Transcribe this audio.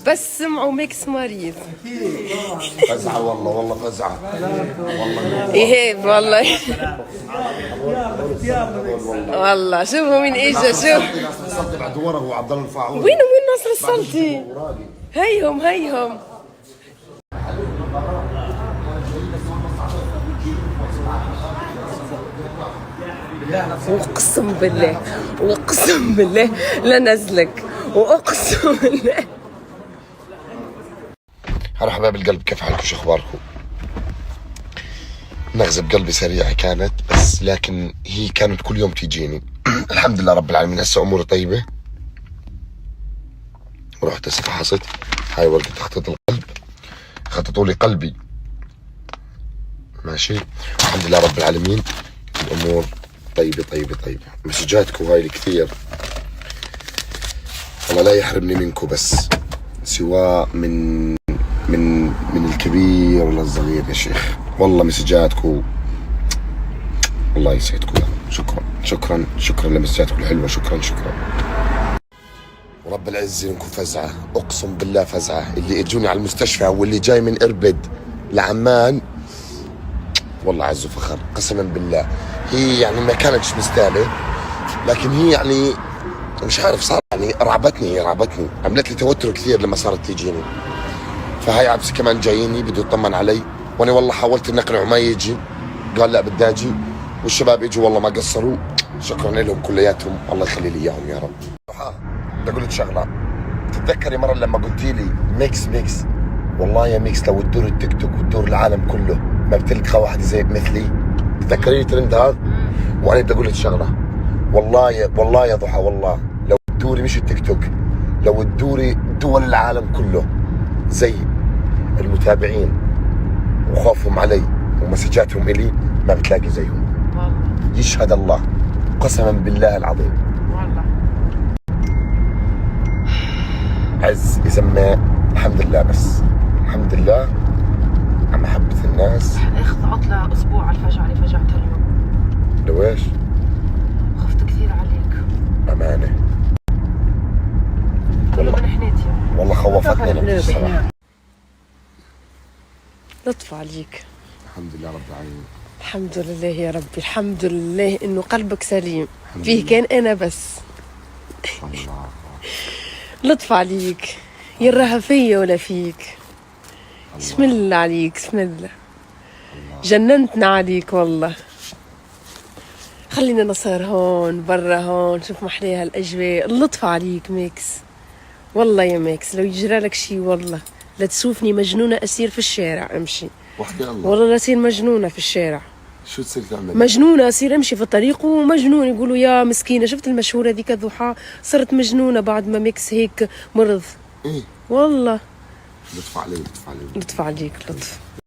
بس سمعوا ميكس مريض. فزعة والله فزعة والله. يهيب والله. والله شوفوا مين اجا. شوف السلطي بعد ورا هو عبد الله الفاعول. وين ناصر السلطي؟ هيهم واقسم بالله لا نزلك، واقسم بالله. هلا حبايب القلب، كيف حالكم؟ شو اخباركم؟ نغزة بقلبي سريعة كانت، بس لكن هي كانت كل يوم تيجيني. الحمد لله رب العالمين، هسه اموري طيبة. ورحت هسه فحصت، هاي ورقة تخطيط القلب، خططوا لي قلبي ماشي. الحمد لله رب العالمين، الامور طيبة. مسجاتكم هاي كثير، والله لا يحرمني منكم، بس سواء من الكبير ولا الصغير يا شيخ. والله مسجاتكم الله يسعدكم يا رب. شكرا لمسجاتكم الحلوة. شكرا ورب العزة انكم فزعة، اقسم بالله فزعة. اللي اجوني على المستشفى واللي جاي من اربد لعمان، والله عز وفخر قسما بالله. هي يعني ما كانتش مستاهلة، لكن هي يعني مش عارف، صار يعني رعبتني، عملت لي توتر كثير لما صارت تيجيني. فهاي عبس كمان جاييني بده يطمن علي، وانا والله حاولت اني اقنعه ما يجي، قال لا بدي اجي، والشباب اجوا والله ما قصروا. شكرا لهم كلياتهم، الله يخلي لي اياهم يا رب. بدي اقول لك شغله، تتذكري مره لما قلتي لي ميكس؟ والله يا ميكس لو تدور التيك توك وتدور العالم كله ما بتلقى واحد زي مثلي. تتذكري الترند هذا؟ وانا بدي اقول لك شغله، والله يا ضحى، والله لو تدوري مش التيك توك، لو تدوري دول العالم كله زي المتابعين وخوفهم علي ومسجاتهم الي، ما بتلاقي زيهم والله. يشهد الله قسما بالله العظيم. والله عز يسمى الحمد لله، بس الحمد لله عم محبة الناس. اخذ عطلة اسبوع على الفجعة اللي فجعتها اليوم. لويش؟ خفت كثير عليك أمانة والله من حنيتي، والله خوفتني الصراحة. لطف عليك. الحمد لله رب العالمين. الحمد لله يا ربي، الحمد لله انه قلبك سليم. فيه كان انا بس. الله لطف عليك، يراها فيا ولا فيك. بسم الله عليك، بسم الله. جننتنا عليك والله. خلينا نصير هون برا هون، شوف محليها الاجواء. اللطف عليك ميكس، والله يا ميكس لو يجرى لك شي والله لا تشوفني مجنونة أسير في الشارع أمشي. وحدي الله والله لا أصير مجنونة في الشارع. شو تصير تعمل؟ مجنونة أصير أمشي في الطريق ومجنون يقولوا يا مسكينة. شفت المشهورة ذيك الضحى؟ صرت مجنونة بعد ما ميكس هيك مرض. إيه والله لطف عليك لطف عليك لطف.